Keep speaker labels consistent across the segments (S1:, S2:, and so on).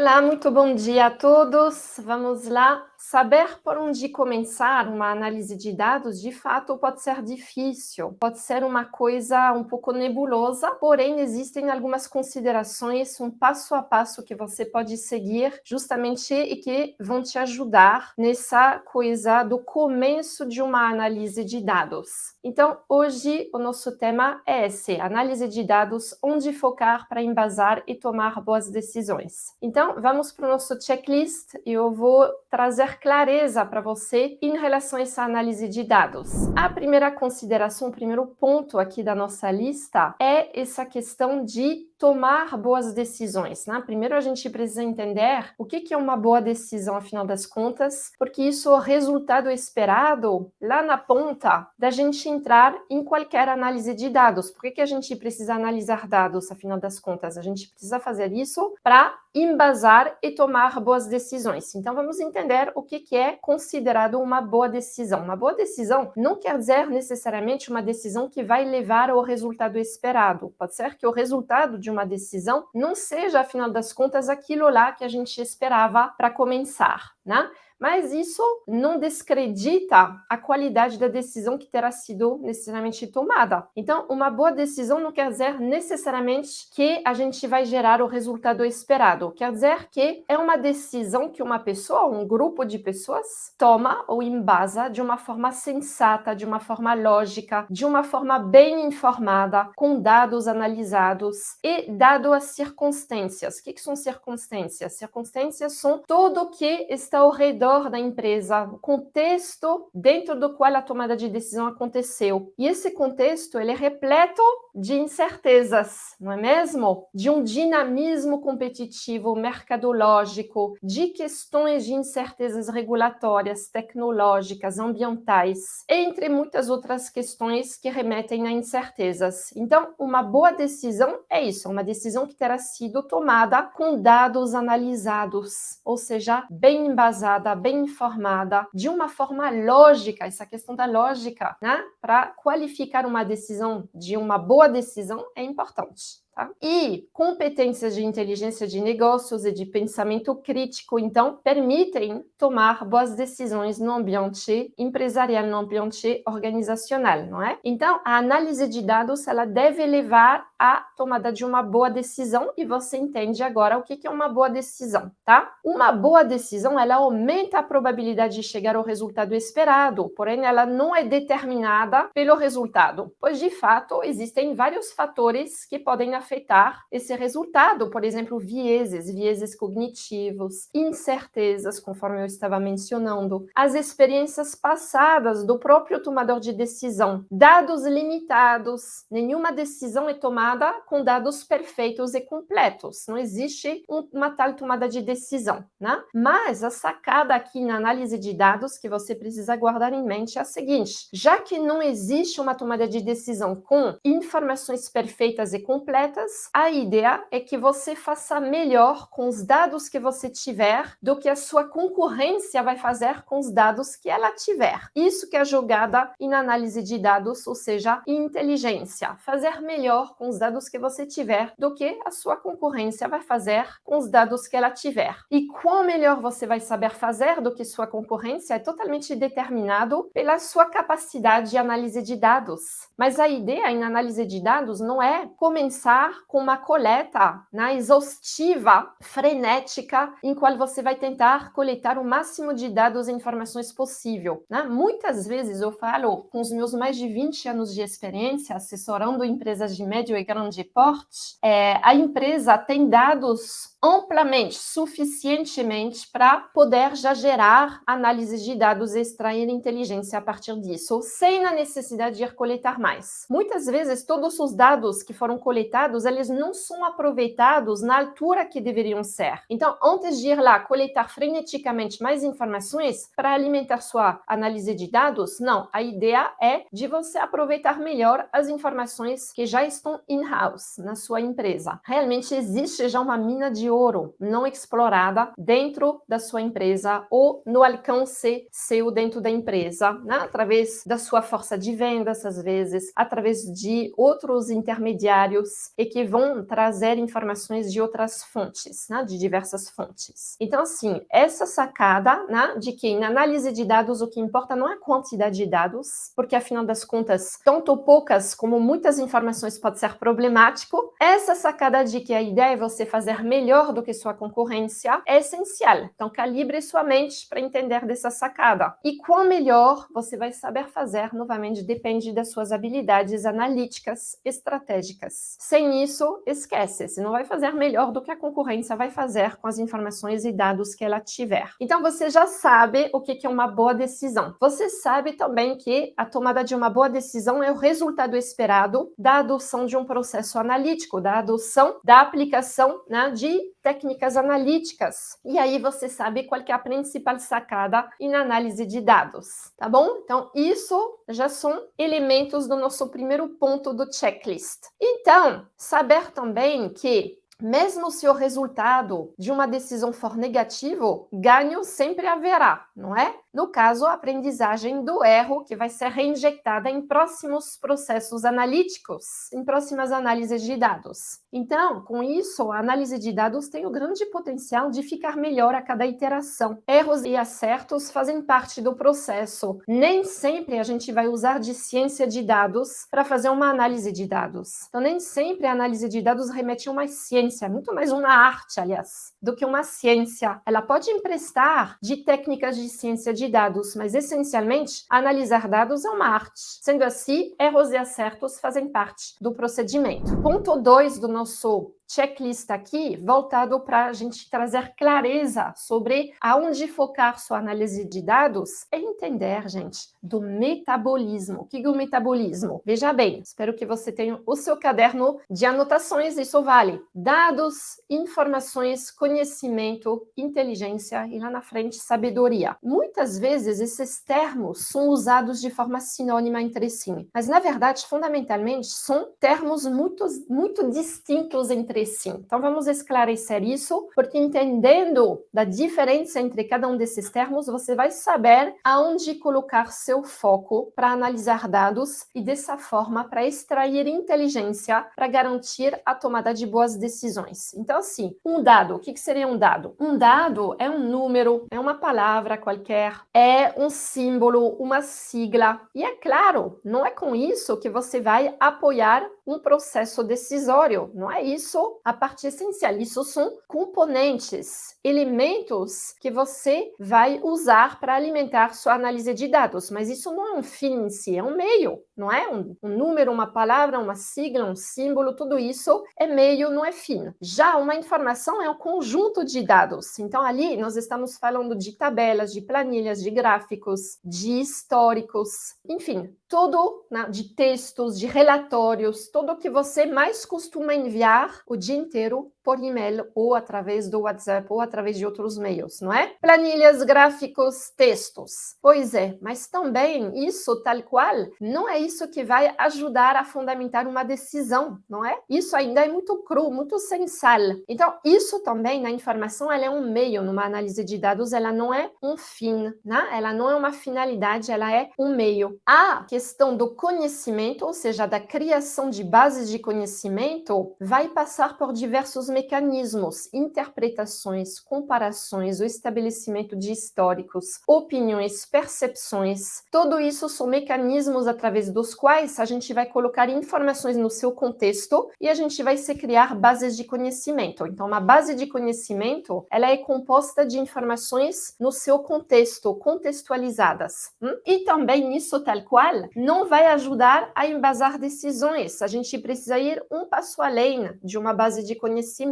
S1: Olá, muito bom dia a todos. Vamos lá. Saber por onde começar uma análise de dados, de fato, pode ser difícil, pode ser uma coisa um pouco nebulosa, porém, existem algumas considerações, um passo a passo que você pode seguir, justamente, e que vão te ajudar nessa coisa do começo de uma análise de dados. Então, hoje, o nosso tema é esse: análise de dados, onde focar para embasar e tomar boas decisões. Então, vamos para o nosso checklist e eu vou trazer clareza para você em relação a essa análise de dados. A primeira consideração, o primeiro ponto aqui da nossa lista é essa questão de tomar boas decisões, né? Primeiro a gente precisa entender o que é uma boa decisão, afinal das contas, porque isso é o resultado esperado lá na ponta da gente entrar em qualquer análise de dados. Por que a gente precisa analisar dados, afinal das contas? A gente precisa fazer isso para embasar e tomar boas decisões. Então vamos entender o que é considerado uma boa decisão. Uma boa decisão não quer dizer necessariamente uma decisão que vai levar ao resultado esperado. Pode ser que o resultado de uma decisão não seja, afinal das contas, aquilo lá que a gente esperava para começar, né? Mas isso não descredita a qualidade da decisão que terá sido necessariamente tomada. Então, uma boa decisão não quer dizer necessariamente que a gente vai gerar o resultado esperado. Quer dizer que é uma decisão que uma pessoa, um grupo de pessoas, toma ou embasa de uma forma sensata, de uma forma lógica, de uma forma bem informada, com dados analisados e dado as circunstâncias. O que são circunstâncias? Circunstâncias são tudo o que está ao redor da empresa, o contexto dentro do qual a tomada de decisão aconteceu. E esse contexto, ele é repleto de incertezas, não é mesmo? De um dinamismo competitivo, mercadológico, de questões de incertezas regulatórias, tecnológicas, ambientais, entre muitas outras questões que remetem a incertezas. Então, uma boa decisão é isso, uma decisão que terá sido tomada com dados analisados, ou seja, bem embasada, bem informada, de uma forma lógica, essa questão da lógica, né? Para qualificar uma decisão de uma boa decisão é importante. Tá? E competências de inteligência de negócios e de pensamento crítico, então, permitem tomar boas decisões no ambiente empresarial, no ambiente organizacional, não é? Então, a análise de dados, ela deve levar à tomada de uma boa decisão e você entende agora o que é uma boa decisão, tá? Uma boa decisão, ela aumenta a probabilidade de chegar ao resultado esperado, porém, ela não é determinada pelo resultado, pois, de fato, existem vários fatores que podem afetar esse resultado, por exemplo, vieses cognitivos, incertezas, conforme eu estava mencionando, as experiências passadas do próprio tomador de decisão, dados limitados, nenhuma decisão é tomada com dados perfeitos e completos, não existe uma tal tomada de decisão, né? Mas a sacada aqui na análise de dados que você precisa guardar em mente é a seguinte: já que não existe uma tomada de decisão com informações perfeitas e completas, a ideia é que você faça melhor com os dados que você tiver do que a sua concorrência vai fazer com os dados que ela tiver. Isso que é jogada em análise de dados, ou seja, em inteligência. Fazer melhor com os dados que você tiver do que a sua concorrência vai fazer com os dados que ela tiver. E quão melhor você vai saber fazer do que sua concorrência é totalmente determinado pela sua capacidade de análise de dados. Mas a ideia em análise de dados não é começar com uma coleta, né, exaustiva, frenética, em qual você vai tentar coletar o máximo de dados e informações possível, né? Muitas vezes eu falo com os meus mais de 20 anos de experiência assessorando empresas de médio e grande porte, a empresa tem dados amplamente, suficientemente para poder já gerar análise de dados e extrair inteligência a partir disso, sem a necessidade de ir coletar mais. Muitas vezes, todos os dados que foram coletados, eles não são aproveitados na altura que deveriam ser. Então, antes de ir lá coletar freneticamente mais informações para alimentar sua análise de dados, não. A ideia é de você aproveitar melhor as informações que já estão in-house na sua empresa. Realmente existe já uma mina de ouro não explorada dentro da sua empresa ou no alcance seu dentro da empresa, né? Através da sua força de vendas, às vezes, através de outros intermediários e que vão trazer informações de outras fontes, né? De diversas fontes. Então, assim, essa sacada, né? De que em análise de dados o que importa não é a quantidade de dados, porque afinal das contas, tanto poucas como muitas informações pode ser problemático. Essa sacada de que a ideia é você fazer melhor do que sua concorrência é essencial. Então, calibre sua mente para entender dessa sacada. E quão melhor você vai saber fazer, novamente, depende das suas habilidades analíticas, estratégicas. Sem isso, esquece. Você não vai fazer melhor do que a concorrência vai fazer com as informações e dados que ela tiver. Então, você já sabe o que é uma boa decisão. Você sabe também que a tomada de uma boa decisão é o resultado esperado da adoção de um processo analítico, da adoção, da aplicação, né, de técnicas analíticas. E aí você sabe qual que é a principal sacada em análise de dados, tá bom? Então, isso já são elementos do nosso primeiro ponto do checklist. Então, saber também que mesmo se o resultado de uma decisão for negativo, ganho sempre haverá, não é? No caso, a aprendizagem do erro que vai ser reinjectada em próximos processos analíticos, em próximas análises de dados. Então, com isso, a análise de dados tem o grande potencial de ficar melhor a cada iteração. Erros e acertos fazem parte do processo. Nem sempre a gente vai usar de ciência de dados para fazer uma análise de dados. Então, nem sempre a análise de dados remete a uma ciência, muito mais uma arte, aliás, do que uma ciência. Ela pode emprestar de técnicas de ciência de dados, mas essencialmente analisar dados é uma arte. Sendo assim, erros e acertos fazem parte do procedimento. Ponto 2 do nosso checklist aqui, voltado para a gente trazer clareza sobre aonde focar sua análise de dados, é entender, gente, do metabolismo. O que é o metabolismo? Veja bem, espero que você tenha o seu caderno de anotações, isso vale. Dados, informações, conhecimento, inteligência e lá na frente, sabedoria. Muitas vezes esses termos são usados de forma sinônima entre si, mas na verdade, fundamentalmente, são termos muito distintos entre si. Então vamos esclarecer isso, porque entendendo da diferença entre cada um desses termos, você vai saber aonde colocar seu foco para analisar dados e dessa forma para extrair inteligência para garantir a tomada de boas decisões. Então assim, um dado, o que seria um dado? Um dado é um número, é uma palavra qualquer, é um símbolo, uma sigla. E é claro, não é com isso que você vai apoiar um processo decisório, não é isso a parte essencial, isso são componentes, elementos que você vai usar para alimentar sua análise de dados, mas isso não é um fim em si, é um meio, não é? Um número, uma palavra, uma sigla, um símbolo, tudo isso é meio, não é fim. Já uma informação é um conjunto de dados, então ali nós estamos falando de tabelas, de planilhas, de gráficos, de históricos, enfim, tudo, né, de textos, de relatórios, tudo o que você mais costuma enviar o dia inteiro por e-mail ou através do WhatsApp ou através de outros meios, não é? Planilhas, gráficos, textos. Pois é, mas também isso tal qual não é isso que vai ajudar a fundamentar uma decisão, não é? Isso ainda é muito cru, muito sem sal. Então, isso também na informação, ela é um meio, numa análise de dados, ela não é um fim, né? Ela não é uma finalidade, ela é um meio. A questão do conhecimento, ou seja, da criação de bases de conhecimento, vai passar por diversos mecanismos, interpretações, comparações, o estabelecimento de históricos, opiniões, percepções. Tudo isso são mecanismos através dos quais a gente vai colocar informações no seu contexto e a gente vai se criar bases de conhecimento. Então, uma base de conhecimento, ela é composta de informações no seu contexto, contextualizadas. E também isso tal qual não vai ajudar a embasar decisões. A gente precisa ir um passo além de uma base de conhecimento.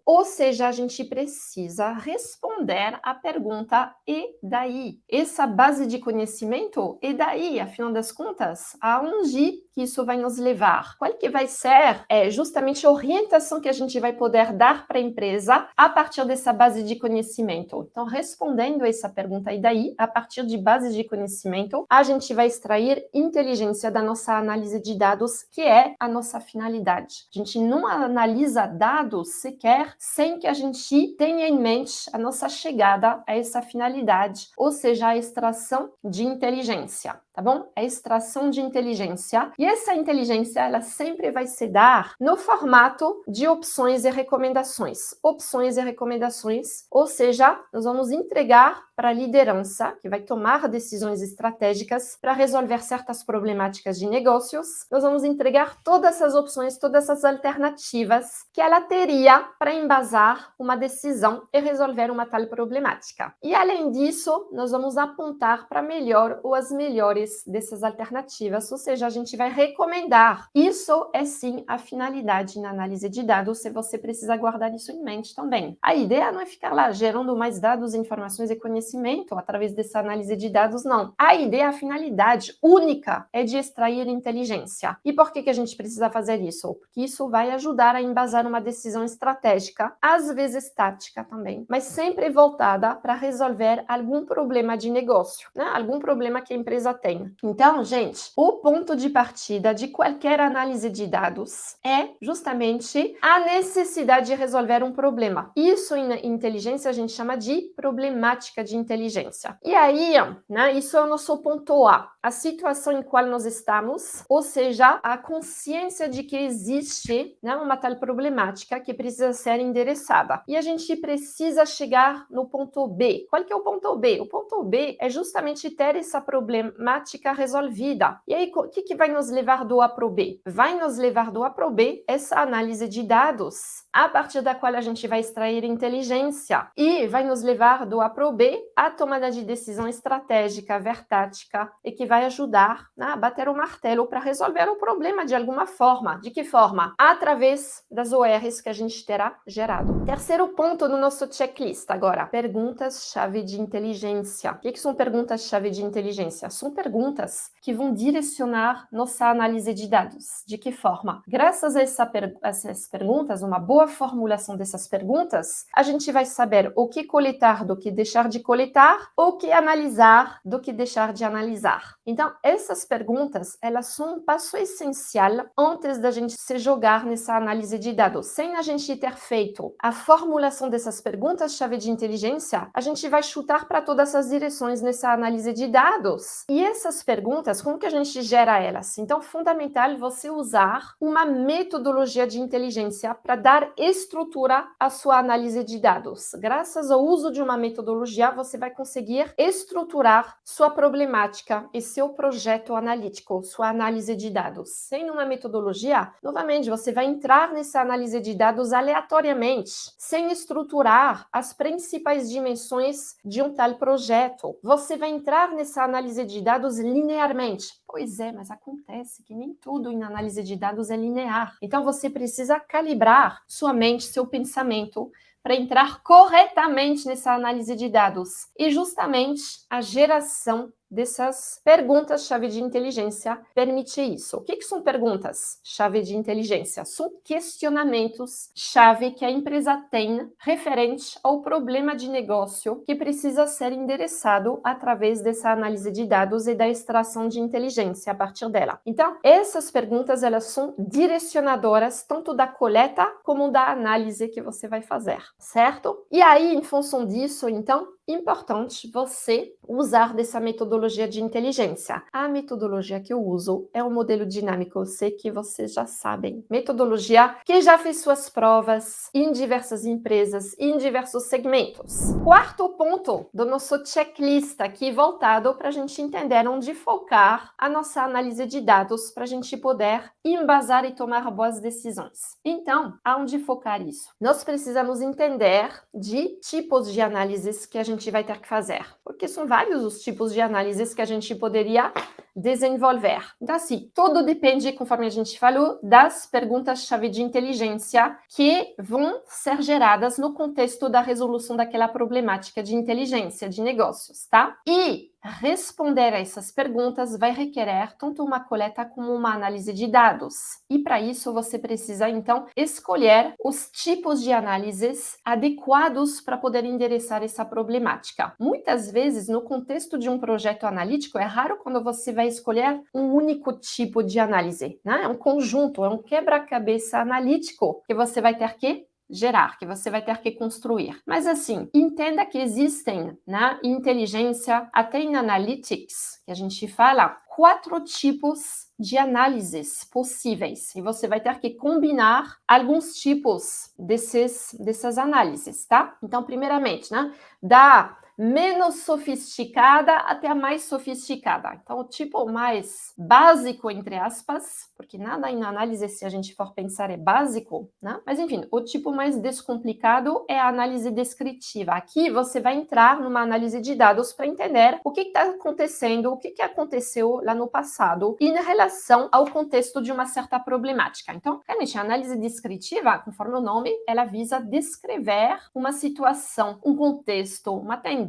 S1: Ou seja, a gente precisa responder à pergunta e daí? Essa base de conhecimento e daí, afinal das contas, aonde que isso vai nos levar? Qual que vai ser justamente a orientação que a gente vai poder dar para a empresa a partir dessa base de conhecimento? Então, respondendo essa pergunta e daí, a partir de bases de conhecimento, a gente vai extrair inteligência da nossa análise de dados, que é a nossa finalidade. A gente não analisa dados você quer sem que a gente tenha em mente a nossa chegada a essa finalidade, ou seja, a extração de inteligência, tá bom? A extração de inteligência. E essa inteligência, ela sempre vai se dar no formato de opções e recomendações. Opções e recomendações, ou seja, nós vamos entregar para a liderança, que vai tomar decisões estratégicas para resolver certas problemáticas de negócios, nós vamos entregar todas essas opções, todas essas alternativas que ela teria para embasar uma decisão e resolver uma tal problemática. E além disso, nós vamos apontar para melhor ou as melhores dessas alternativas, ou seja, a gente vai recomendar. Isso é sim a finalidade na análise de dados, se você precisa guardar isso em mente também. A ideia não é ficar lá gerando mais dados, informações e conhecimento através dessa análise de dados, não. A ideia, a finalidade única é de extrair inteligência. E por que a gente precisa fazer isso? Porque isso vai ajudar a embasar uma decisão estratégica, às vezes tática também, mas sempre voltada para resolver algum problema de negócio, né? Algum problema que a empresa tem. Então, gente, o ponto de partida de qualquer análise de dados é justamente a necessidade de resolver um problema. Isso em inteligência a gente chama de problemática de inteligência. E aí, né, isso é o nosso ponto A, a situação em qual nós estamos, ou seja, a consciência de que existe, né, uma tal problemática que precisa ser endereçada. E a gente precisa chegar no ponto B. Qual que é o ponto B? O ponto B é justamente ter essa problemática resolvida. E aí, o que vai nos levar do A para o B? Vai nos levar do A para o B essa análise de dados, a partir da qual a gente vai extrair inteligência, e vai nos levar do A para o B a tomada de decisão estratégica, vertática, e que vai ajudar, né, a bater o martelo para resolver o problema de alguma forma. De que forma? Através das ORs que a gente terá gerado. Terceiro ponto no nosso checklist agora, perguntas-chave de inteligência. O que são perguntas-chave de inteligência? São perguntas que vão direcionar nossa análise de dados. De que forma? Graças a essas perguntas, uma boa formulação dessas perguntas, a gente vai saber o que coletar do que deixar de coletar, o que analisar do que deixar de analisar. Então, essas perguntas, elas são um passo essencial antes da gente se jogar nessa análise de dados. Sem a gente ter feito a formulação dessas perguntas-chave de inteligência, a gente vai chutar para todas as direções nessa análise de dados. E essas perguntas, como que a gente gera elas? Então, é fundamental você usar uma metodologia de inteligência para dar estrutura à sua análise de dados. Graças ao uso de uma metodologia, você vai conseguir estruturar sua problemática e seu projeto analítico, sua análise de dados. Sem uma metodologia, novamente, você vai entrar nessa análise de dados aleatoriamente, sem estruturar as principais dimensões de um tal projeto. Você vai entrar nessa análise de dados linearmente. Pois é, mas acontece que nem tudo em análise de dados é linear. Então, você precisa calibrar sua mente, seu pensamento, para entrar corretamente nessa análise de dados. E justamente a geração dessas perguntas-chave de inteligência permite isso. O que são perguntas-chave de inteligência? São questionamentos-chave que a empresa tem referente ao problema de negócio que precisa ser endereçado através dessa análise de dados e da extração de inteligência a partir dela. Então, essas perguntas, elas são direcionadoras tanto da coleta como da análise que você vai fazer, certo? E aí, em função disso, então, importante você usar dessa metodologia de inteligência. A metodologia que eu uso é o modelo dinâmico, eu sei que vocês já sabem. Metodologia que já fez suas provas em diversas empresas, em diversos segmentos. Quarto ponto do nosso checklist aqui voltado para a gente entender onde focar a nossa análise de dados para a gente poder embasar e tomar boas decisões. Então, aonde focar isso? Nós precisamos entender de tipos de análises que a gente vai ter que fazer, porque são vários os tipos de análises que a gente poderia desenvolver. Então, assim, tudo depende, conforme a gente falou, das perguntas-chave de inteligência que vão ser geradas no contexto da resolução daquela problemática de inteligência de negócios, tá? E responder a essas perguntas vai requerer tanto uma coleta como uma análise de dados. E para isso você precisa então escolher os tipos de análises adequados para poder endereçar essa problemática. Muitas vezes, no contexto de um projeto analítico, é raro quando você vai escolher um único tipo de análise, né? É um conjunto, é um quebra-cabeça analítico que você vai ter que gerar, que você vai ter que construir. Mas assim, entenda que existem na inteligência, até em analytics, que a gente fala, 4 tipos de análises possíveis. E você vai ter que combinar alguns tipos dessas análises, tá? Então, primeiramente, né, da menos sofisticada até a mais sofisticada. Então, o tipo mais básico, entre aspas, porque nada em análise, se a gente for pensar, é básico, né? Mas, enfim, o tipo mais descomplicado é a análise descritiva. Aqui você vai entrar numa análise de dados para entender o que está acontecendo, o que aconteceu lá no passado em relação ao contexto de uma certa problemática. Então, realmente, a análise descritiva, conforme o nome, ela visa descrever uma situação, um contexto, uma tendência,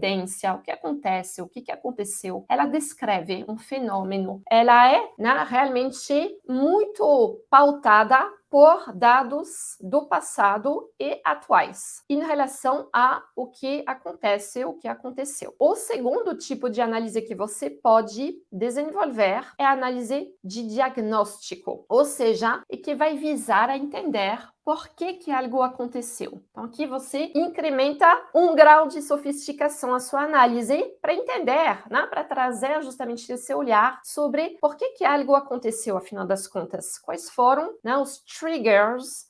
S1: o que acontece, o que aconteceu. Ela descreve um fenômeno. Ela é, né, realmente muito pautada por dados do passado e atuais, em relação a o que acontece, o que aconteceu. O segundo tipo de análise que você pode desenvolver é a análise de diagnóstico, ou seja, e que vai visar a entender por que algo aconteceu. Então, aqui você incrementa um grau de sofisticação à sua análise para entender, né? Para trazer justamente esse olhar sobre por que algo aconteceu, afinal das contas. Quais foram, né, os triggers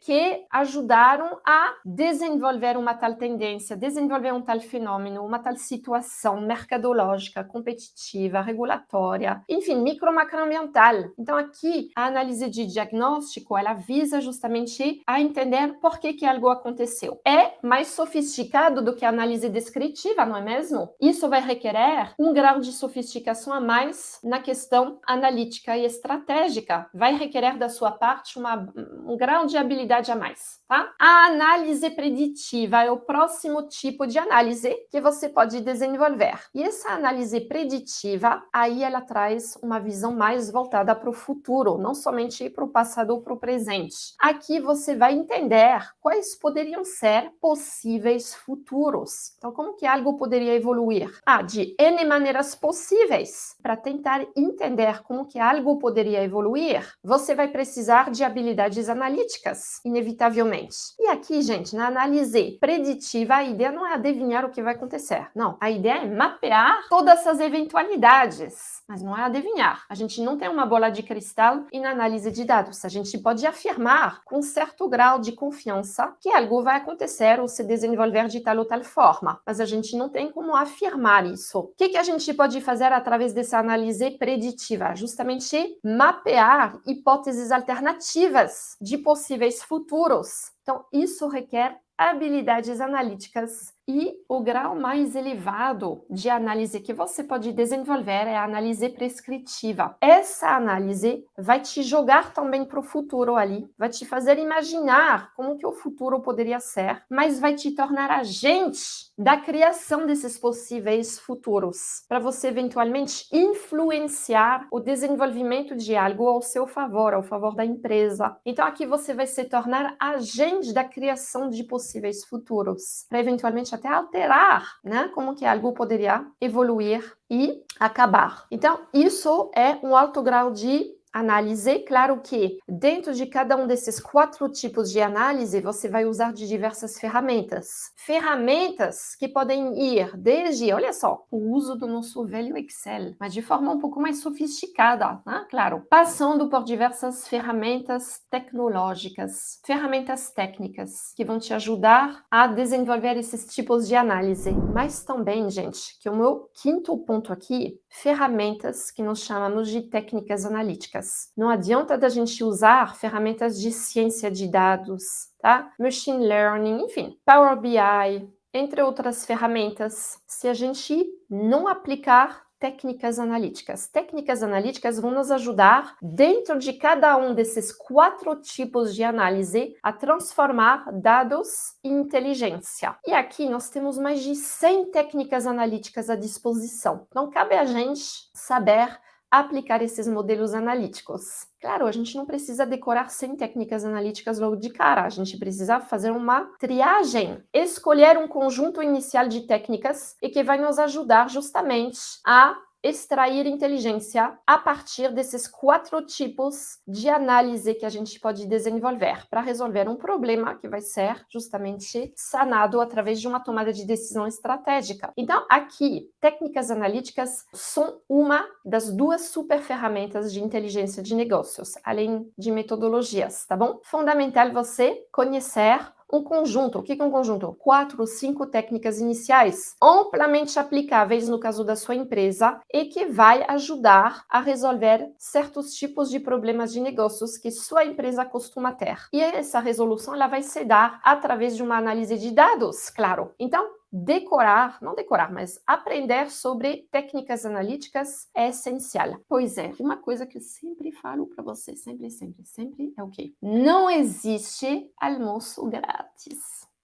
S1: que ajudaram a desenvolver uma tal tendência, desenvolver um tal fenômeno, uma tal situação mercadológica, competitiva, regulatória, enfim, micro-macroambiental. Então, aqui, a análise de diagnóstico, ela visa justamente a entender por que algo aconteceu. É mais sofisticado do que a análise descritiva, não é mesmo? Isso vai requerer um grau de sofisticação a mais na questão analítica e estratégica. Vai requerer da sua parte um grau de habilidade a mais, tá? A análise preditiva é o próximo tipo de análise que você pode desenvolver. E essa análise preditiva, aí ela traz uma visão mais voltada para o futuro, não somente para o passado ou para o presente. Aqui você vai entender quais poderiam ser possíveis futuros. Então, como que algo poderia evoluir? De N maneiras possíveis. Para tentar entender como que algo poderia evoluir, você vai precisar de habilidades analíticas, inevitavelmente. E aqui, gente, na análise preditiva, a ideia não é adivinhar o que vai acontecer. Não, a ideia é mapear todas essas eventualidades, mas não é adivinhar. A gente não tem uma bola de cristal e na análise de dados. A gente pode afirmar com certo grau de confiança que algo vai acontecer ou se desenvolver de tal ou tal forma, mas a gente não tem como afirmar isso. O que a gente pode fazer através dessa análise preditiva? Justamente mapear hipóteses alternativas de possíveis futuros. Então, isso requer habilidades analíticas e o grau mais elevado de análise que você pode desenvolver é a análise prescritiva. Essa análise vai te jogar também para o futuro ali, vai te fazer imaginar como que o futuro poderia ser, mas vai te tornar agente da criação desses possíveis futuros, para você eventualmente influenciar o desenvolvimento de algo ao seu favor, ao favor da empresa. Então aqui você vai se tornar agente da criação de possíveis futuros, para eventualmente até alterar, né, como que algo poderia evoluir e acabar. Então, isso é um alto grau de análise. Claro que dentro de cada um desses 4 tipos de análise, você vai usar de diversas ferramentas. Ferramentas que podem ir desde, olha só, o uso do nosso velho Excel, mas de forma um pouco mais sofisticada, né? Claro, passando por diversas ferramentas tecnológicas, ferramentas técnicas que vão te ajudar a desenvolver esses tipos de análise. Mas também, gente, que o meu quinto ponto aqui, ferramentas que nós chamamos de técnicas analíticas. Não adianta da gente usar ferramentas de ciência de dados, tá? Machine Learning, enfim, Power BI, entre outras ferramentas, se a gente não aplicar técnicas analíticas. Técnicas analíticas vão nos ajudar, dentro de cada um desses 4 tipos de análise, a transformar dados em inteligência. E aqui nós temos mais de 100 técnicas analíticas à disposição. Então, cabe a gente saber aplicar esses modelos analíticos. Claro, a gente não precisa decorar 100 técnicas analíticas logo de cara, a gente precisa fazer uma triagem, escolher um conjunto inicial de técnicas e que vai nos ajudar justamente a extrair inteligência a partir desses 4 tipos de análise que a gente pode desenvolver para resolver um problema que vai ser justamente sanado através de uma tomada de decisão estratégica. Então, aqui, técnicas analíticas são uma das 2 super ferramentas de inteligência de negócios, além de metodologias, tá bom? Fundamental você conhecer um conjunto. O que é um conjunto? 4, 5 técnicas iniciais, amplamente aplicáveis no caso da sua empresa e que vai ajudar a resolver certos tipos de problemas de negócios que sua empresa costuma ter. E essa resolução ela vai se dar através de uma análise de dados, claro. Então, não decorar, mas aprender sobre técnicas analíticas é essencial. Pois é, uma coisa que eu sempre falo para você, sempre é o quê? Não existe almoço grátis.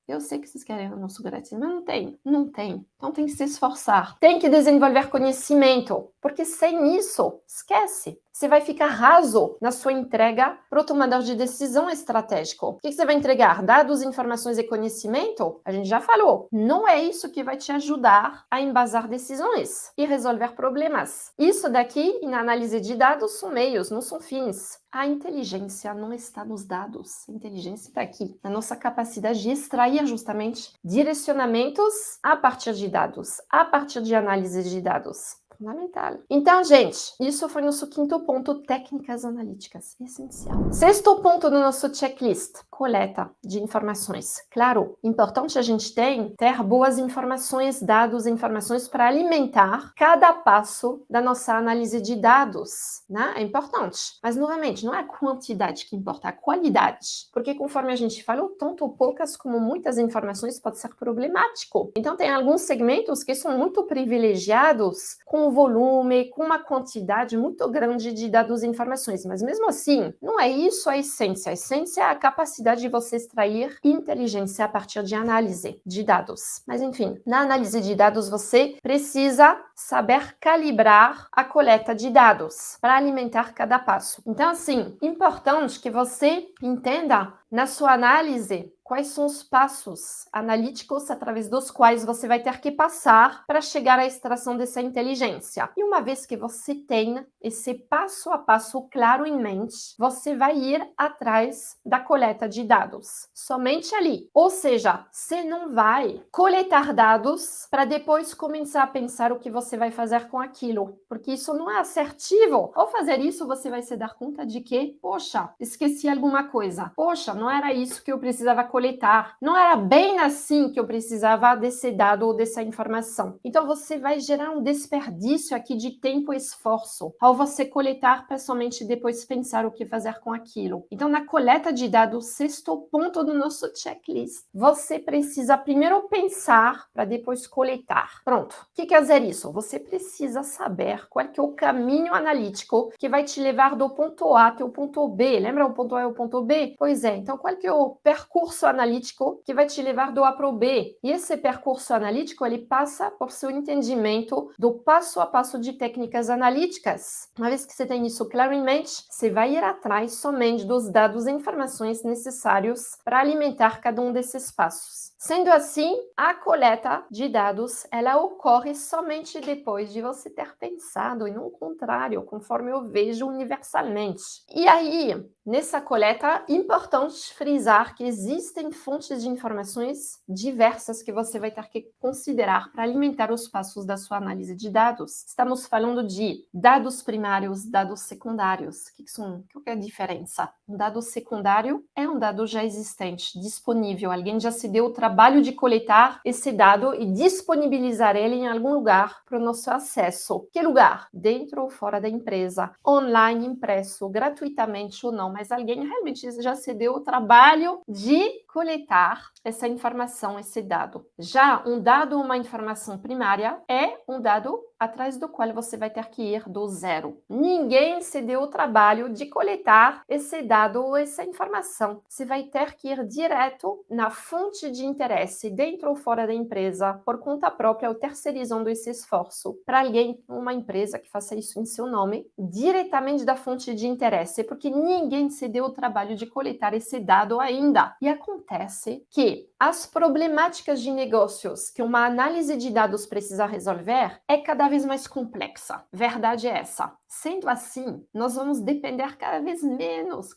S1: Eu sei que vocês querem almoço grátis, mas não tem. Então tem que se esforçar, tem que desenvolver conhecimento, porque sem isso, esquece. Você vai ficar raso na sua entrega para o tomador de decisão estratégico. O que você vai entregar? Dados, informações e conhecimento? A gente já falou. Não é isso que vai te ajudar a embasar decisões e resolver problemas. Isso daqui, na análise de dados, são meios, não são fins. A inteligência não está nos dados. A inteligência está aqui, na nossa capacidade de extrair justamente direcionamentos a partir de dados, a partir de análise de dados. Fundamental. Então, gente, isso foi nosso 5º ponto, técnicas analíticas, essencial. 6º ponto do nosso checklist, coleta de informações. Claro, importante a gente ter boas informações, dados, informações para alimentar cada passo da nossa análise de dados, né? É importante. Mas, novamente, não é a quantidade que importa, é a qualidade. Porque, conforme a gente falou, tanto poucas como muitas informações pode ser problemático. Então, tem alguns segmentos que são muito privilegiados com um volume, com uma quantidade muito grande de dados e informações. Mas mesmo assim, não é isso a essência. A essência é a capacidade de você extrair inteligência a partir de análise de dados. Mas enfim, na análise de dados você precisa saber calibrar a coleta de dados para alimentar cada passo. Então, assim, importante que você entenda na sua análise quais são os passos analíticos através dos quais você vai ter que passar para chegar à extração dessa inteligência. E uma vez que você tem esse passo a passo claro em mente, você vai ir atrás da coleta de dados, somente ali. Ou seja, você não vai coletar dados para depois começar a pensar o que você vai fazer com aquilo, porque isso não é assertivo. Ao fazer isso, você vai se dar conta de que, poxa, esqueci alguma coisa. Poxa, não era isso que eu precisava coletar. Não era bem assim que eu precisava desse dado ou dessa informação. Então, você vai gerar um desperdício aqui de tempo e esforço ao você coletar para somente depois pensar o que fazer com aquilo. Então, na coleta de dados, 6º ponto do nosso checklist, você precisa primeiro pensar para depois coletar. Pronto. O que quer dizer isso? Você precisa saber qual que é o caminho analítico que vai te levar do ponto A até o ponto B. Lembra o ponto A e o ponto B? Pois é. Então, qual que é o percurso analítico que vai te levar do A para o B? E esse percurso analítico, ele passa por seu entendimento do passo a passo de técnicas analíticas. Uma vez que você tem isso claro em mente, você vai ir atrás somente dos dados e informações necessários para alimentar cada um desses passos. Sendo assim, a coleta de dados, ela ocorre somente depois de você ter pensado, e não o contrário, conforme eu vejo universalmente. E aí, nessa coleta, importante frisar que existem fontes de informações diversas que você vai ter que considerar para alimentar os passos da sua análise de dados. Estamos falando de dados primários, dados secundários. Qual que é a diferença? Um dado secundário é um dado já existente, disponível. Alguém já se deu o trabalho de coletar esse dado e disponibilizar ele em algum lugar para o nosso acesso. Que lugar? Dentro ou fora da empresa, online, impresso, gratuitamente ou não, mas alguém realmente já se deu o trabalho de coletar essa informação, esse dado. Já um dado, uma informação primária, é um dado atrás do qual você vai ter que ir do zero. Ninguém se deu o trabalho de coletar esse dado ou essa informação. Você vai ter que ir direto na fonte de interesse, dentro ou fora da empresa, por conta própria, ou terceirizando esse esforço para alguém, uma empresa que faça isso em seu nome, diretamente da fonte de interesse, porque ninguém se deu o trabalho de coletar esse dado ainda. E acontece acontece que as problemáticas de negócios que uma análise de dados precisa resolver é cada vez mais complexa. Verdade é essa. Sendo assim, nós vamos depender cada vez menos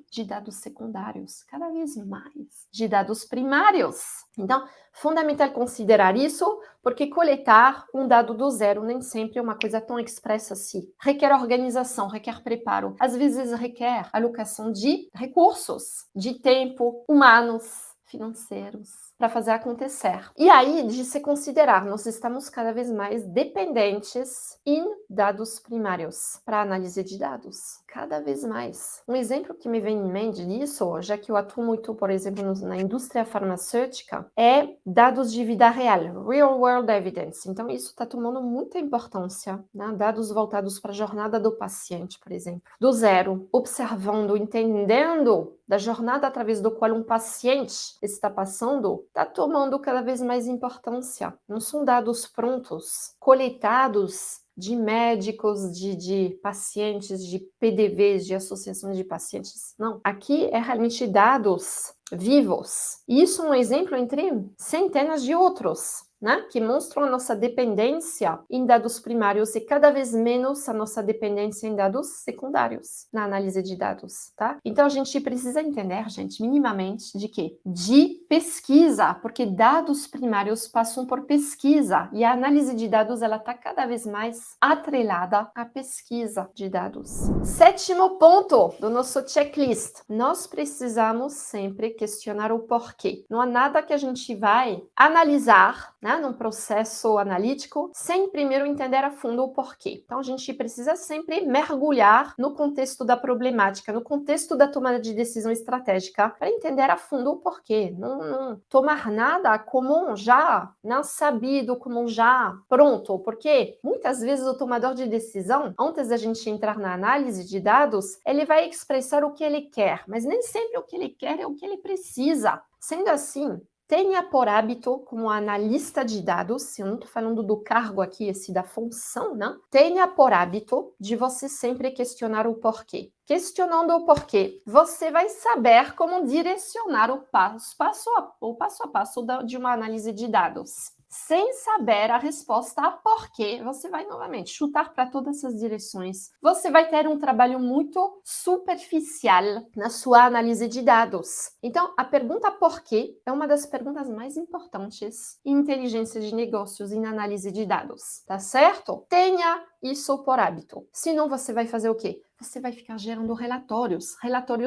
S1: de dados secundários, cada vez mais de dados primários. Então, fundamental considerar isso, porque coletar um dado do zero nem sempre é uma coisa tão expressa assim. Requer organização, requer preparo, às vezes requer alocação de recursos, de tempo, humanos, financeiros, para fazer acontecer. E aí, de se considerar, nós estamos cada vez mais dependentes em dados primários para análise de dados. Cada vez mais. Um exemplo que me vem em mente disso, já que eu atuo muito, por exemplo, na indústria farmacêutica, é dados de vida real, real world evidence. Então, isso está tomando muita importância, né? Dados voltados para a jornada do paciente, por exemplo. Do zero, observando, entendendo da jornada através do qual um paciente está passando, está tomando cada vez mais importância. Não são dados prontos, coletados de médicos, de pacientes, de PDVs, de associações de pacientes. Não. Aqui é realmente dados vivos. E isso é um exemplo entre centenas de outros, né? Que mostram a nossa dependência em dados primários e cada vez menos a nossa dependência em dados secundários na análise de dados, tá? Então a gente precisa entender, gente, minimamente de quê? De pesquisa, porque dados primários passam por pesquisa e a análise de dados ela está cada vez mais atrelada à pesquisa de dados. Sétimo ponto do nosso checklist: nós precisamos sempre questionar o porquê. Não há nada que a gente vai analisar, né, num processo analítico, sem primeiro entender a fundo o porquê. Então, a gente precisa sempre mergulhar no contexto da problemática, no contexto da tomada de decisão estratégica, para entender a fundo o porquê. Não tomar nada como um já não sabido, como um já pronto, porque muitas vezes o tomador de decisão, antes da gente entrar na análise de dados, ele vai expressar o que ele quer, mas nem sempre o que ele quer é o que ele precisa. Sendo assim, tenha por hábito, como analista de dados, eu não estou falando do cargo aqui, esse da função, né? Tenha por hábito de você sempre questionar o porquê. Questionando o porquê, você vai saber como direcionar o passo a passo de uma análise de dados. Sem saber a resposta a porquê, você vai novamente chutar para todas essas direções. Você vai ter um trabalho muito superficial na sua análise de dados. Então, a pergunta porquê é uma das perguntas mais importantes em inteligência de negócios e na análise de dados, tá certo? Tenha isso por hábito. Senão você vai fazer o quê? Você vai ficar gerando relatórios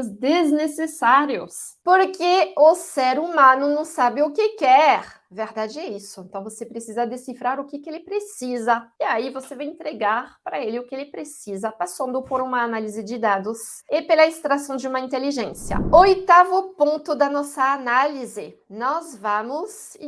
S1: desnecessários, porque o ser humano não sabe o que quer. Verdade é isso. Então você precisa decifrar o que ele precisa. E aí você vai entregar para ele o que ele precisa, passando por uma análise de dados e pela extração de uma inteligência. Oitavo ponto da nossa análise. Nós vamos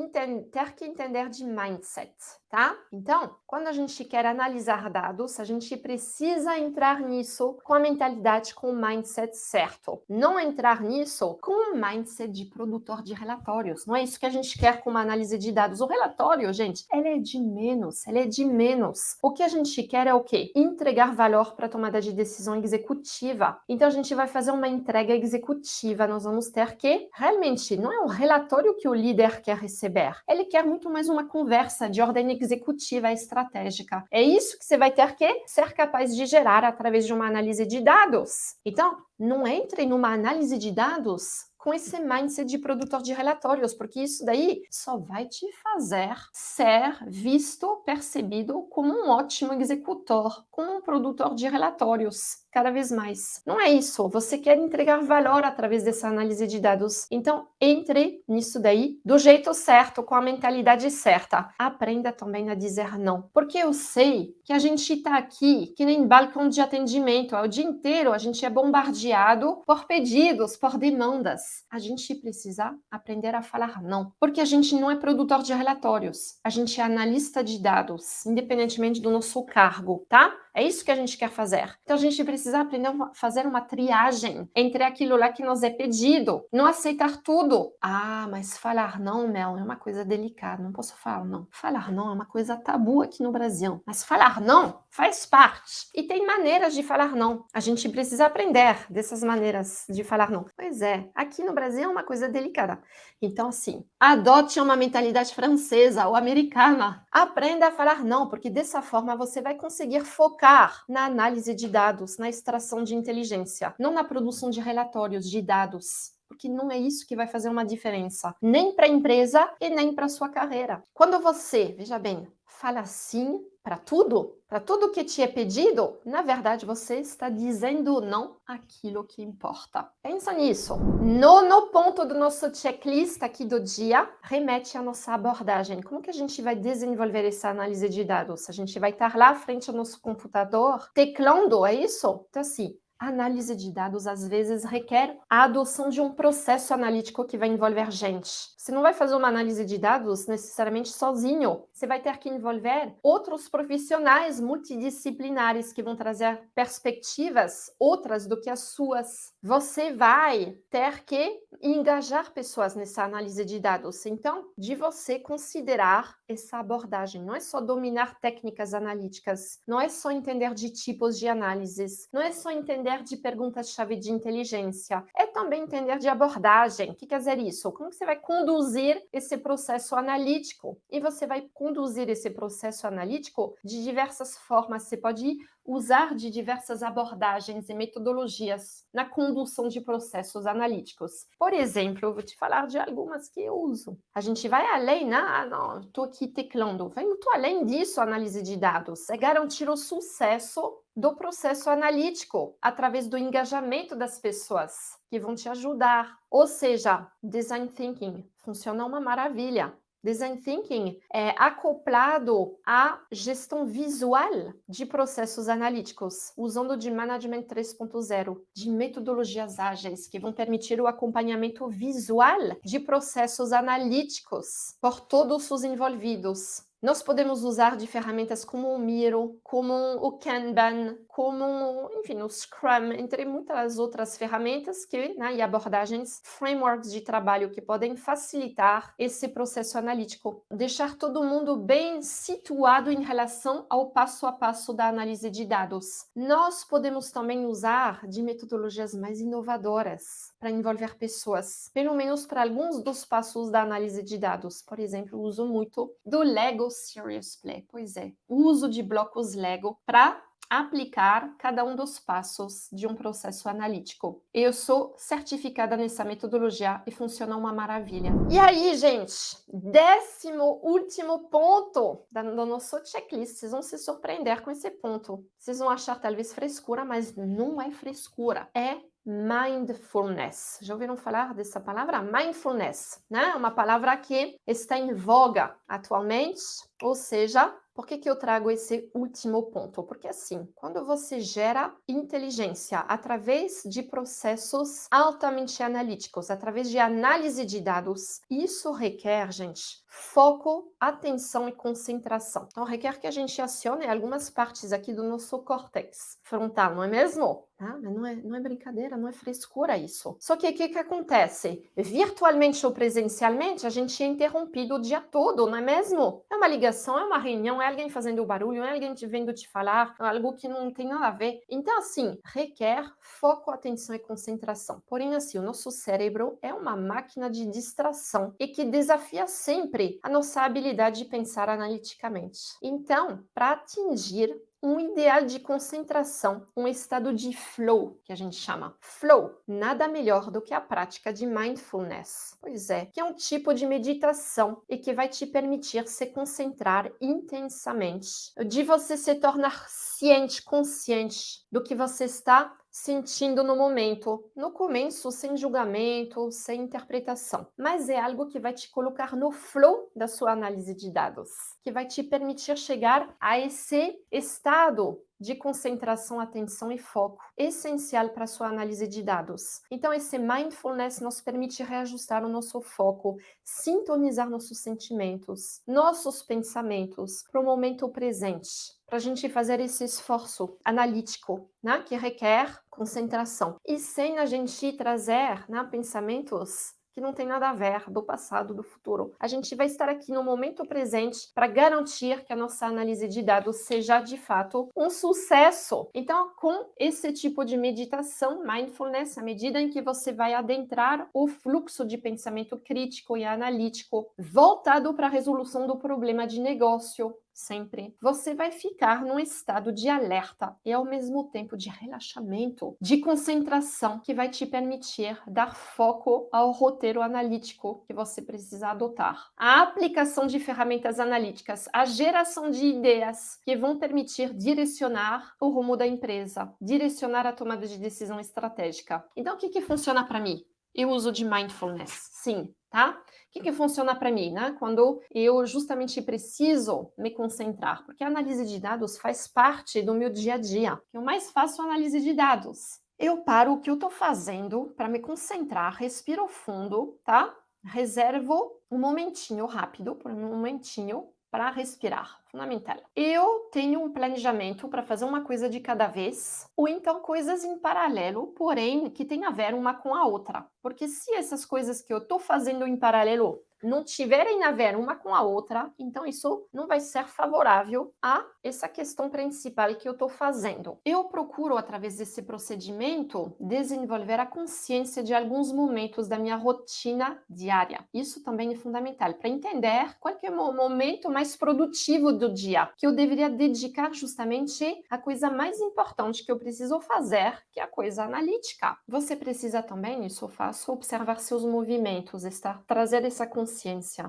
S1: ter que entender de mindset, tá? Então, quando a gente quer analisar dados, a gente precisa entrar nisso com a mentalidade, com o mindset certo. Não entrar nisso com o mindset de produtor de relatórios. Não é isso que a gente quer com uma análise de dados. O relatório, gente, ele é de menos. O que a gente quer é o quê? Entregar valor para a tomada de decisão executiva. Então, a gente vai fazer uma entrega executiva. Nós vamos ter que, realmente, não é um relatório que o líder quer receber. Ele quer muito mais uma conversa de ordem executiva estratégica. É isso que você vai ter que ser capaz de gerar através de uma análise de dados. Então, não entre numa análise de dados com esse mindset de produtor de relatórios, porque isso daí só vai te fazer ser visto, percebido como um ótimo executor, como um produtor de relatórios, cada vez mais. Não é isso, você quer entregar valor através dessa análise de dados, então entre nisso daí do jeito certo, com a mentalidade certa. Aprenda também a dizer não, porque eu sei que a gente está aqui que nem balcão de atendimento, o dia inteiro a gente é bombardeado por pedidos, por demandas. A gente precisa aprender a falar não, porque a gente não é produtor de relatórios, a gente é analista de dados, independentemente do nosso cargo, tá? É isso que a gente quer fazer. Então, a gente precisa aprender a fazer uma triagem entre aquilo lá que nos é pedido. Não aceitar tudo. Ah, mas falar não, Mel, é uma coisa delicada. Não posso falar não. Falar não é uma coisa tabu aqui no Brasil. Mas falar não faz parte. E tem maneiras de falar não. A gente precisa aprender dessas maneiras de falar não. Pois é, aqui no Brasil é uma coisa delicada. Então, assim, adote uma mentalidade francesa ou americana. Aprenda a falar não, porque dessa forma você vai conseguir focar na análise de dados, na extração de inteligência, não na produção de relatórios de dados. Porque não é isso que vai fazer uma diferença, nem para a empresa e nem para a sua carreira. Quando você, veja bem, fala sim para tudo que te é pedido, na verdade você está dizendo não àquilo que importa. Pensa nisso. Nono ponto do nosso checklist aqui do dia, remete à nossa abordagem. Como que a gente vai desenvolver essa análise de dados? A gente vai estar lá frente ao nosso computador, teclando, é isso? Então assim, a análise de dados, às vezes, requer a adoção de um processo analítico que vai envolver gente. Você não vai fazer uma análise de dados necessariamente sozinho. Você vai ter que envolver outros profissionais multidisciplinares que vão trazer perspectivas outras do que as suas. Você vai ter que engajar pessoas nessa análise de dados. Então, de você considerar essa abordagem. Não é só dominar técnicas analíticas, não é só entender de tipos de análises, não é só entender de perguntas-chave de inteligência, é também entender de abordagem. O que quer dizer isso? Como que você vai conduzir esse processo analítico? E você vai conduzir esse processo analítico de diversas formas. Você pode usar de diversas abordagens e metodologias na condução de processos analíticos. Por exemplo, eu vou te falar de algumas que eu uso. A gente vai além, né? Ah, não, estou aqui teclando. Vai muito além disso, a análise de dados. É garantir o sucesso do processo analítico através do engajamento das pessoas que vão te ajudar. Ou seja, design thinking funciona uma maravilha. Design thinking é acoplado à gestão visual de processos analíticos, usando de Management 3.0, de metodologias ágeis que vão permitir o acompanhamento visual de processos analíticos por todos os envolvidos. Nós podemos usar de ferramentas como o Miro, como o Kanban, como, enfim, o Scrum, entre muitas outras ferramentas e abordagens, frameworks de trabalho que podem facilitar esse processo analítico, deixar todo mundo bem situado em relação ao passo a passo da análise de dados. Nós podemos também usar de metodologias mais inovadoras para envolver pessoas, pelo menos para alguns dos passos da análise de dados. Por exemplo, uso muito do Lego Serious Play. Pois é, o uso de blocos Lego para aplicar cada um dos passos de um processo analítico. Eu sou certificada nessa metodologia e funciona uma maravilha. E aí, gente, 10º último ponto do nosso checklist. Vocês vão se surpreender com esse ponto. Vocês vão achar talvez frescura, mas não é frescura. É mindfulness. Já ouviram falar dessa palavra? Mindfulness, né? Uma palavra que está em voga atualmente, ou seja, por que eu trago esse último ponto? Porque assim, quando você gera inteligência através de processos altamente analíticos, através de análise de dados, isso requer, gente, foco, atenção e concentração. Então, requer que a gente acione algumas partes aqui do nosso córtex frontal, não é mesmo? Ah, mas não é brincadeira, não é frescura isso. Só que o que acontece? Virtualmente ou presencialmente, a gente é interrompido o dia todo, não é mesmo? É uma ligação, é uma reunião, é alguém fazendo barulho, é alguém vendo te falar, algo que não tem nada a ver. Então, assim, requer foco, atenção e concentração. Porém, assim, o nosso cérebro é uma máquina de distração e que desafia sempre a nossa habilidade de pensar analiticamente. Então, para atingir um ideal de concentração, um estado de flow, que a gente chama. Flow, nada melhor do que a prática de mindfulness. Pois é, que é um tipo de meditação e que vai te permitir se concentrar intensamente, de você se tornar ciente, consciente do que você está sentindo no momento. No começo, sem julgamento, sem interpretação. Mas é algo que vai te colocar no flow da sua análise de dados, que vai te permitir chegar a esse estado de concentração, atenção e foco, essencial para a sua análise de dados. Então, esse mindfulness nos permite reajustar o nosso foco, sintonizar nossos sentimentos, nossos pensamentos para o momento presente, para a gente fazer esse esforço analítico, né, que requer concentração. E sem a gente trazer, né, pensamentos que não tem nada a ver do passado, do futuro. A gente vai estar aqui no momento presente para garantir que a nossa análise de dados seja de fato um sucesso. Então, com esse tipo de meditação, mindfulness, à medida em que você vai adentrar o fluxo de pensamento crítico e analítico voltado para a resolução do problema de negócio, sempre, você vai ficar num estado de alerta e ao mesmo tempo de relaxamento, de concentração, que vai te permitir dar foco ao roteiro analítico que você precisa adotar. A aplicação de ferramentas analíticas, a geração de ideias que vão permitir direcionar o rumo da empresa, direcionar a tomada de decisão estratégica. Então, o que funciona para mim? Eu uso de mindfulness, sim, tá? O que funciona para mim, né? Quando eu justamente preciso me concentrar, porque a análise de dados faz parte do meu dia a dia. Eu mais faço análise de dados. Eu paro o que eu estou fazendo para me concentrar, respiro fundo, tá? Reservo um momentinho rápido, por um momentinho, para respirar, fundamental. Eu tenho um planejamento para fazer uma coisa de cada vez, ou então coisas em paralelo, porém que tem a ver uma com a outra. Porque se essas coisas que eu estou fazendo em paralelo não tiverem a ver uma com a outra, então isso não vai ser favorável a essa questão principal que eu estou fazendo. Eu procuro, através desse procedimento, desenvolver a consciência de alguns momentos da minha rotina diária. Isso também é fundamental para entender qual que é o momento mais produtivo do dia, que eu deveria dedicar justamente à coisa mais importante que eu preciso fazer, que é a coisa analítica. Você precisa também, isso eu faço, observar seus movimentos, trazer essa consciência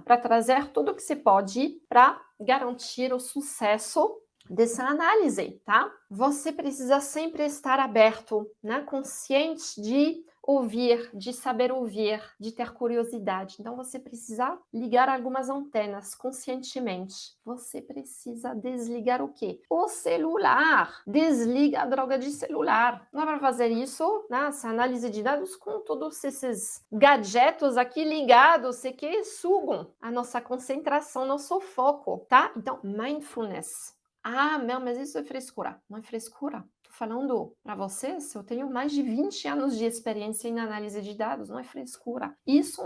S1: para trazer tudo o que se pode para garantir o sucesso dessa análise, tá? Você precisa sempre estar aberto, né? Consciente de ouvir, de saber ouvir, de ter curiosidade. Então, você precisa ligar algumas antenas conscientemente. Você precisa desligar o quê? O celular. Desliga a droga de celular. Não é para fazer isso, né? Essa análise de dados com todos esses gadgets aqui ligados e que sugam a nossa concentração, nosso foco, tá? Então, mindfulness. Ah, não, mas isso é frescura. Não é frescura. Tô falando para vocês, eu tenho mais de 20 anos de experiência em análise de dados, não é frescura. Isso é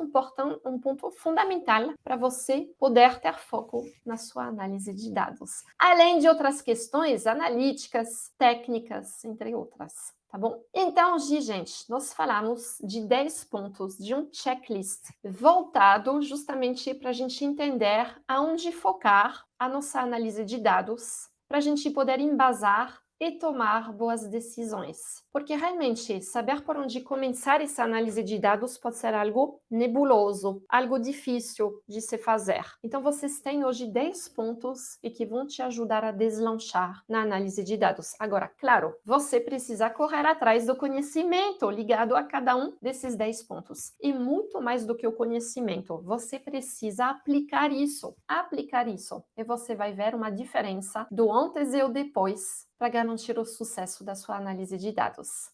S1: um ponto fundamental para você poder ter foco na sua análise de dados. Além de outras questões analíticas, técnicas, entre outras. Tá bom? Então, gente, nós falamos de 10 pontos de um checklist voltado justamente para a gente entender aonde focar a nossa análise de dados, para a gente poder embasar e tomar boas decisões. Porque realmente saber por onde começar essa análise de dados pode ser algo nebuloso, algo difícil de se fazer. Então vocês têm hoje 10 pontos e que vão te ajudar a deslanchar na análise de dados. Agora, claro, você precisa correr atrás do conhecimento ligado a cada um desses 10 pontos. E muito mais do que o conhecimento, você precisa aplicar isso. Aplicar isso. E você vai ver uma diferença do antes e o depois para garantir o sucesso da sua análise de dados.